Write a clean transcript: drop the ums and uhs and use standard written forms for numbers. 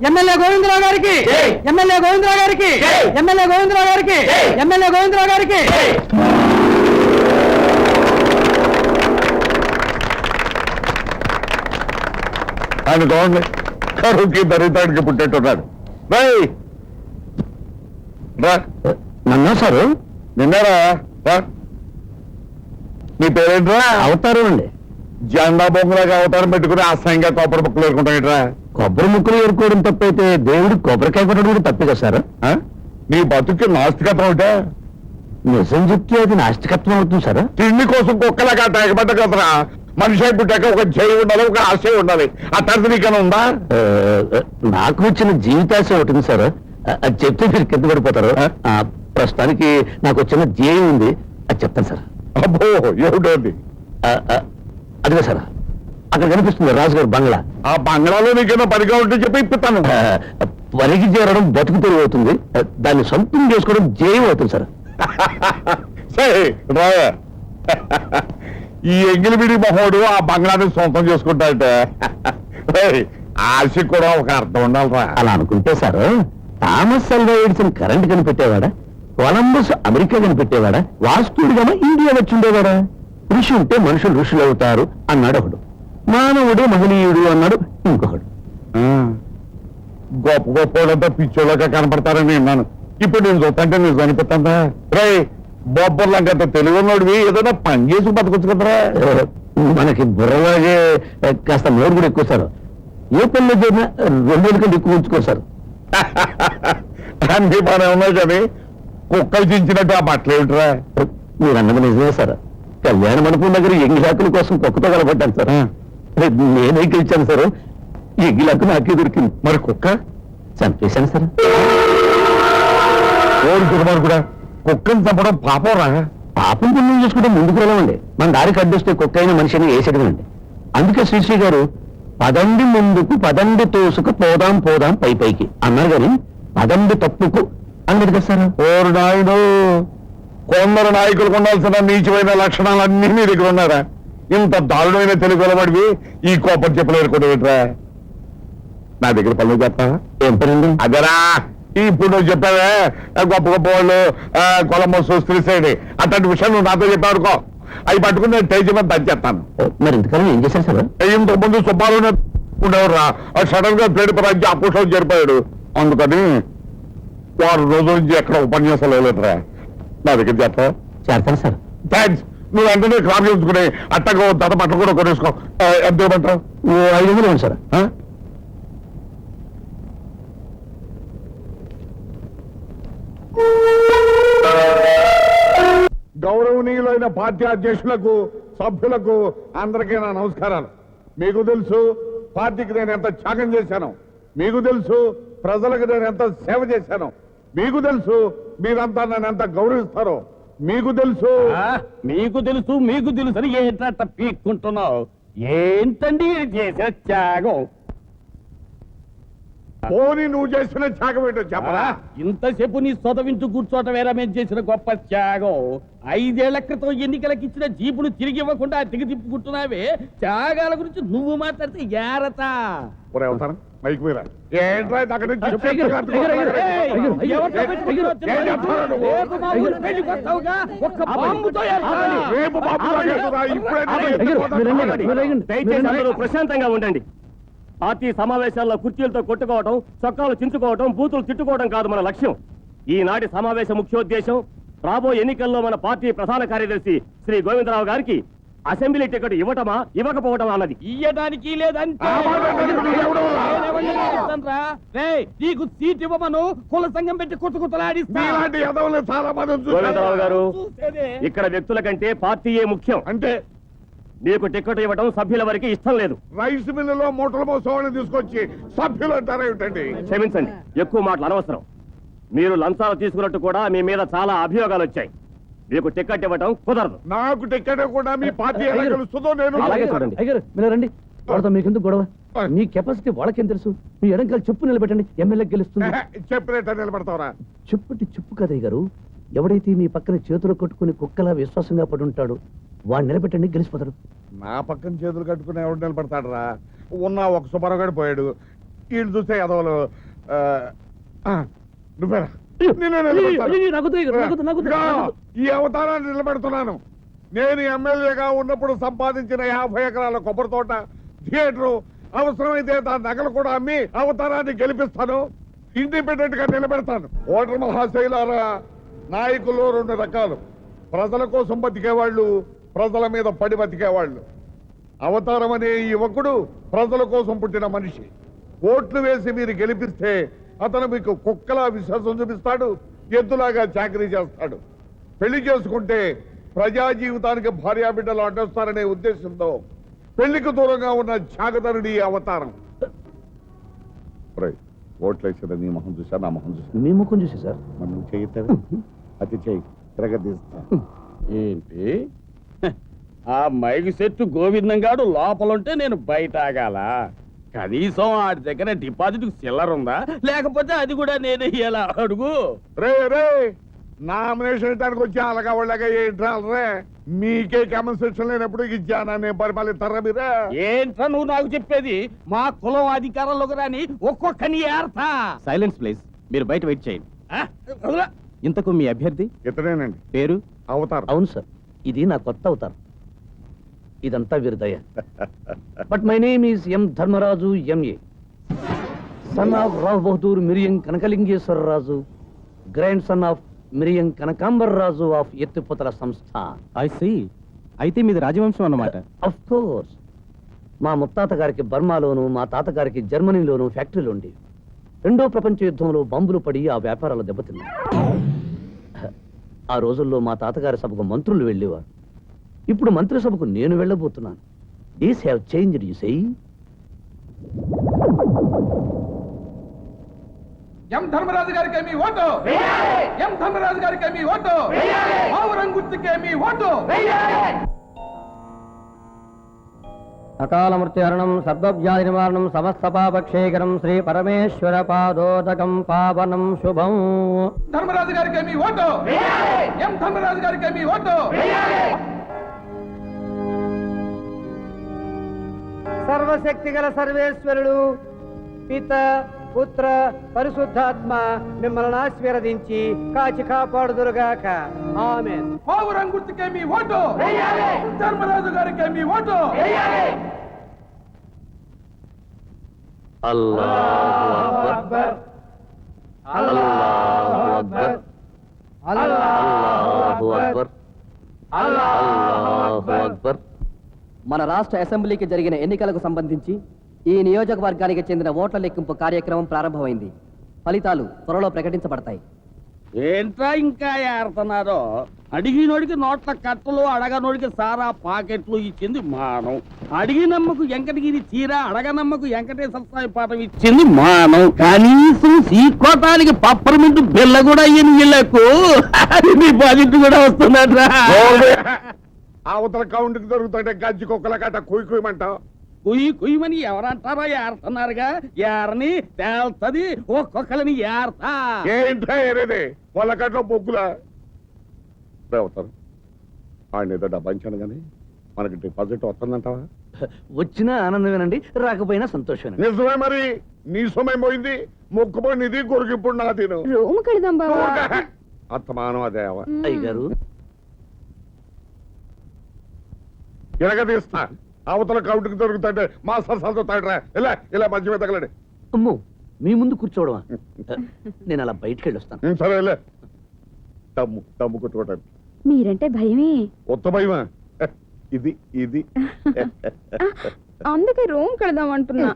MLA Govindarao గారికి, MLA Govindarao గారికి, MLA Govindarao గారికి, ఎమ్మెల్యే గోవిందరావు గారికి. ఆయన చూడండి, కరువుకి దరిద్రానికి పుట్టేట్టున్నాడు. నన్నా సారు నిన్నారా? నీ పేరేంట్రా? అవతారం అండి. జెండా బొమ్మలాగా అవతారం పెట్టుకుని అసహ్యంగా కొబ్బరి ముక్కలు ఏరుకుంటాయిట్రా. కొబ్బరి ముక్కలు ఏరుకోవడం తప్పైతే దేవుడు కొబ్బరికాయ కొట్టడం కూడా తప్పే కదా సార్? నీ బతుక్కి నాస్తికత్వం ఒకటే. నిజం చెప్తే అది నాస్తికత్వం అవుతుంది సార్. తిండి కోసం కుక్కలాగా తెగబడ్డ కదరా. మనిషి పుట్టాక ఒక జై ఉండాలి, ఒక ఆశయం ఉండాలి. ఆ తర్వాత నీకన్నా ఉందా? నాకు వచ్చిన జీవితాశ ఒకటి సార్, అది చెప్తే మీరు కింద పడిపోతారు. ప్రస్తుతానికి నాకు వచ్చిన ధ్యేయం ఉంది, అది చెప్తాను సార్. అబ్బో, ఏమిటోది? అదిగా సార్, అక్కడ కనిపిస్తుంది రాజుగారు బంగ్లా. ఆ బంగ్లాలో నీకేమో పనిగా ఉంటే చెప్పి ఇప్పుతాను. పనికి చేరడం బతుకు తెరువు అవుతుంది, దాన్ని సొంతం చేసుకోవడం ధ్యేయం అవుతుంది సార్. సరే రా. ఈ ఎంగిలిబిడి మహోడు ఆ బంగ్లాని సొంతం చేసుకుంటాడట. ఆశ కూడా ఒక అర్థం ఉండాలరా. అలా అనుకుంటే sir, Thomas Alva Edison current కనిపెట్టేవాడా, కొలంబస్ అమెరికా కనిపెట్టేవాడా, వాస్తుడిగా ఇండియా వచ్చిండేవాడా? ఋషి ఉంటే మనుషులు ఋషులు అవుతారు అన్నాడు ఒకడు, మానవుడు మహనీయుడు అన్నాడు ఇంకొకడు. గొప్ప గొప్ప వాళ్ళంతా పిచ్చోళ్ళగా కనపడతారని విన్నాను. ఇప్పుడు నేను చూస్తాంటే నేను కనిపెట్టాందా? రే బొబ్బర్లంకంత తెలుగున్నోడివి, ఏదైనా పని చేసి బతకొచ్చు కదరా. మనకి బుర్రలాగే కాస్త నోరు కూడా ఎక్కువ సార్. ఏ పనిలో చేరినా 2000 కంటే ఎక్కువ ఉంచుకోరు. అన్ని బాగా ఉన్నాయి కానీ కుక్కలు చించినట్టు ఆ బట్టలు ఏమిట్రా? మీరు అన్నది నిజమే సార్. కళ్యాణ మండపం దగ్గర ఎంగిలాకుల కోసం కుక్కతో కలబడ్డాను సార్. నేనే గెలిచాను సార్. ఎంగిలాకు నాకే దొరికింది. మరి కుక్క చంపేశాను సార్. ఓడి కుటుంబాలు కూడా కుక్కను చంపడం పాపం రా. పాపం పుణ్యం చేసుకుంటే ముందుకు వెళ్ళమండి. మన దారికి అడ్డొస్తే కుక్క అయిన మనిషిని వేసేటమండి. అందుకే శ్రీశ్రీ గారు పదండి ముందుకు, పదండి తోసుకు, పోదాం పోదాం పై పైకి అన్నారు కానీ పదండి తప్పుకు అన్నది కదా సార్. ఓరు నాయుడు, కొందరు నాయకులకు ఉండాల్సిన నీచమైన లక్షణాలన్నీ మీ దగ్గర ఉన్నారా? ఇంత దారుణమైన తెలుగు వెలబడివి ఈ కోపం చెప్పలేరుకుంటా. నా దగ్గర పనులు చెప్తా. ఏం పనండి? అదరా ఇప్పుడు నువ్వు చెప్పావే గొప్ప గొప్ప వాళ్ళు కొలంబస్ శ్రీశైలి అట్లాంటి విషయాలు నువ్వు నాతో చెప్పావుకో, అవి పట్టుకుని నేను టేజ్ మీద దంచేస్తాను. మరి ఇంతకాలం ఏం చేశారు సార్? ఇంతకుముందు సుబ్బారావు ఉండేవారు రా. సడన్ గా ప్లేట్ పరాజీ అపోషం జరిపాడు. అందుకని 6 రోజుల నుంచి ఎక్కడ ఉపన్యాసాలు లేదురా. నా దగ్గర చెప్తా. చేస్తాను సార్. థ్యాంక్స్. నువ్వు వెంటనే క్రాప్ చేసుకుని అట్టగా దత బట్టలు కూడా కొనేసుకో. ఎంత ఇవ్వమంటావు? 500 ఇవ్వండి సార్. గౌరవనీయులైన పార్టీ అధ్యక్షులకు, సభ్యులకు అందరికీ నా నమస్కారాలు. మీకు తెలుసు పార్టీకి నేను ఎంత త్యాగం చేశాను. మీకు తెలుసు ప్రజలకు నేను ఎంత సేవ చేశాను. మీకు తెలుసు మీరంతా నన్ను ఎంత గౌరవిస్తారో. మీకు తెలుసు మీకు తెలుసు అని ఏంటంట పీక్కుంటున్నావు? ఏంటండి చేసిన త్యాగం? పోనీ నువ్వు చేసిన త్యాగం ఏంటో చెప్పరా? ఇంతసేపు నీ సొదవించు కూర్చోటమేరా మేము చేసిన గొప్ప త్యాగం. 5 ఏళ్ల క్రితం ఎన్నికలకు ఇచ్చిన జీపును తిరిగి ఇవ్వకుండా తిరిగి తిప్పుకుంటున్నావే. త్యాగాల గురించి నువ్వు మాట్లాడితే ఏరత. మైక్ మీద ఏంట్రా అక్కడి నుంచి ప్రశాంతంగా ఉండండి. పార్టీ సమావేశాల్లో కుర్చీలతో కొట్టుకోవడం, చొక్కాలు చించుకోవడం, బూతులు తిట్టుకోవడం కాదు మన లక్ష్యం. ఈనాటి సమావేశ ముఖ్యోద్దేశం రాబోయే ఎన్నికల్లో మన పార్టీ ప్రధాన కార్యదర్శి శ్రీ గోవిందరావు గారికి అసెంబ్లీ టికెట్ ఇవ్వటమా ఇవ్వకపోవటమా అన్నది. ఇయ్యడానికి లేదంటే నీకు సీట్ ఇవ్వమను కుల సంఘం పెట్టి కుట్టుకుతలాడిస్తా. గోవిందరావు గారు, ఇక్కడ వ్యక్తుల కంటే పార్టీయే ముఖ్యం. అంటే మీకు టికెట్ ఇవ్వడం సభ్యుల వరకు ఇష్టం లేదు. రైస్ మిల్లులో మూటల మోసవాళ్ళని తీసుకొచ్చి సభ్యులు అంటారా ఏమిటండి? క్షమించండి, ఎక్కువ మాటలు అనవసరం. మీరు లంచాలు తీసుకున్నట్టు కూడా మీ మీద చాలా అభియోగాలు వచ్చాయి. మీకు టికెట్ ఇవ్వడం కుదరదు. నాకు టికెట్ కూడా మీ పార్టీ ఎలా కలుస్తుందో నేను అలాగే చూడండి. అయ్యారు మీరు రండి. వాళ్ళతో మీకెందుకు గొడవ? మీ కెపాసిటీ వాళ్ళకేం తెలుసు? మీ ఎడంకాలు చెప్పు నిలబెట్టండి, ఎమ్మెల్యే గెలుస్తుంది. చెప్పినట్టు నిలబడతావరా? చెప్పుటి చెప్పు కదయ్య గారు. ఎవడైతే మీ పక్కన చేతులు కట్టుకుని కుక్కలా విశ్వాసంగా పడి ఉంటాడు వాడు నిలబెట్టండి, గెలిచిపోతాడు. నా పక్కన చేతులు కట్టుకుని ఎవడు నిలబడతాడు రా? ఉన్న ఒక సుబ్బారావు గారు పోయాడు. వీళ్ళు చూస్తే ఎదవలు నువ్వేరా నిన్నే నిలబెడతాను. ఇదిగో, ఈ అవతారాన్ని నిలబెడుతున్నాను. నేను ఎమ్మెల్యేగా ఉన్నప్పుడు సంపాదించిన 50 ఎకరాల కొబ్బరి తోట, థియేటరు, అవసరమైతే దాని నగలు కూడా అమ్మి అవతారాన్ని గెలిపిస్తాను. ఇండిపెండెంట్ గా నిలబెడతాను. ఓటర్ మహాశైలారా, నాయకుల్లో 2 రకాలు. ప్రజల కోసం బతికేవాళ్ళు, ప్రజల మీద పడి బతికేవాళ్ళు. అవతారం అనే ఈ యువకుడు ప్రజల కోసం పుట్టిన మనిషి. ఓట్లు వేసి మీరు గెలిపిస్తే అతను మీకు కుక్కలా విశ్వాసం చూపిస్తాడు, ఎద్దులాగా చాకరీ చేస్తాడు. పెళ్లి చేసుకుంటే ప్రజా జీవితానికి భార్యాబిడ్డలు అడ్డొస్తారనే ఉద్దేశంతో పెళ్లికి దూరంగా ఉన్న త్యాగధనుడి ఈ అవతారం. ఓట్లు వేసేది నీ మొహం చూసా, నా మొహం చూసా? మీ ముఖం చూసి సార్. మనం చేయితే అతి చేయి తిరగదీస్తా. ఏంటి ఆ మైకి సెట్టు గోవిందంగాడు లోపలుంటే నేను బయట ఆగాల? కనీసం ఆడి దగ్గర డిపాజిట్ చిల్లర ఉందా? లేకపోతే అది కూడా నేను ఎలా అడుగు? రే నామినేషన్ ఇవ్వడానికి వచ్చి అలాగా వాళ్ళగా ఏంట్రా? మీకే కన్సెషన్ లేనప్పుడు ఇచ్చానా నేను పరిపాలిస్తారా మీరే? ఏంట్రా నువ్వు నాకు చెప్పేది? మా కులం అధికారంలోకి రాని ఒక్కొక్కని ఏర్తా. Silence please. మీరు బయట వెయిట్ చేయండి. వదలా. ఇంతకు మీ అభ్యర్థి ఇతనేనండి పేరు? అవతారం. అవును సార్, ఇది నా కొత్త అవతారం. ఇదంతా వీరిదయ. But my name is M Dharmaraju MA, son of Rao Bahadur Miriyam Kanakalingeshwara Raju, grandson of Miriyam Kanakambar Raju of ఎత్తిపోతల సంస్థ. I see. అయితే మీది రాజవంశం అన్నమాట. Of course. మా ముత్తాత గారికి బర్మాలోను, మా తాతగారికి జర్మనీలోను ఫ్యాక్టరీలు ఉండేవి. 2వ ప్రపంచ యుద్ధంలో బాంబులు పడి ఆ వ్యాపారాలు దెబ్బతిన్నాయి. ఆ రోజుల్లో మా తాతగారి సభకు మంత్రులు వెళ్ళేవారు. ఇప్పుడు మంత్రి సభకు నేను వెళ్ళబోతున్నాను. These have changed you see. M Dharmaraju గారికి మీ ఓటు, ఎం ధర్మరాజు గారికి మీ ఓటు, పావురం గుర్తుకే మీ ఓటు. అకాల మృత్యుహరణం సర్వవ్యాధి నివారణం సమస్త పాపక్షేకరం శ్రీ పరమేశ్వర పాదోదకం పావనం శుభం. ధర్మరాజు గారికి మీ ఓటు, ఎం ధర్మరాజు గారికి మీ ఓటు. సర్వశక్తి గల సర్వేశ్వరుడు పిత పుత్ర పరిశుద్ధాత్మ మిమ్మల్ని ఆశీర్వదించి కాచి కాపాడుదురుగాక. ఆమేన్. పావురం గుర్తుకే మీ ఓటు, ధర్మరాజు గారికి మీ ఓటు. అల్లాహు అక్బర్, అల్లాహు అక్బర్, అల్లాహు అక్బర్, అల్లాహు అక్బర్. మన రాష్ట్ర అసెంబ్లీకి జరిగిన ఎన్నికలకు సంబంధించి ఈ నియోజకవర్గానికి చెందిన ఓట్ల లెక్కింపు కార్యక్రమం ప్రారంభమైంది. ఫలితాలు త్వరలో ప్రకటించబడతాయి. ఏంట్రా ఇంకా ఏడుతున్నారో? అడిగినోడికి నోట్ల కట్టలు, అడగనోడికి సారా పాకెట్లు ఇచ్చింది మానం. అడిగినమ్మకు వెంకటగిరి చీర, అడగనమ్మకు వెంకటేశ్వర స్వామి పాఠం ఇచ్చింది మానం. కనీసం సీకోటానికి పప్పరమింటు బిల్ల కూడా అయ్యింది. వీళ్ళకు డిపాజిట్ కూడా వస్తున్నట్రా. అవతల కౌంట్కి దొరుకుతుంటే గజ్జి కుక్కల కట్ట కుయ్యమంటావు. కుయ్యమని ఎవరంటారో ఏరుతున్నారుగా. ఏరని తేల్తది ఒక్కొక్కరిని ఏరతా. ఏంటా ఏరేది? వాళ్ళ కట్ల బొగ్గులా అవుతారు. ఆయన ఏదో డబ్బా ఇచ్చాను కానీ మనకి డిపాజిట్ వస్తుందంటావా? వచ్చినా ఆనందమేనండి, రాకపోయినా సంతోషం. నిజమే మరి. నీ సమయం పోయింది, మొక్కుపోయినది కొరికిప్పుడు నా తిను. రూమ్ కడదాం బాబా. అత్తమానం అదే అయ్యగారు ఎరగదీస్తా. అవతల కౌంట్కి దొరుకుతుంటే మా సరసాలతో తాడరా. ఇలా ఇలా మధ్య మీద తగలడి. అమ్మో, మీ ముందు కూర్చోవడమా? నేను అలా బయటికి వెళ్ళొస్తాను. సరే లే. దమ్ము కొట్టుకోవటానికి మీరంటే భయమే. కొత్త భయమా? ఇది ఇది అందుకే రూమ్ కడదాం అంటున్నా.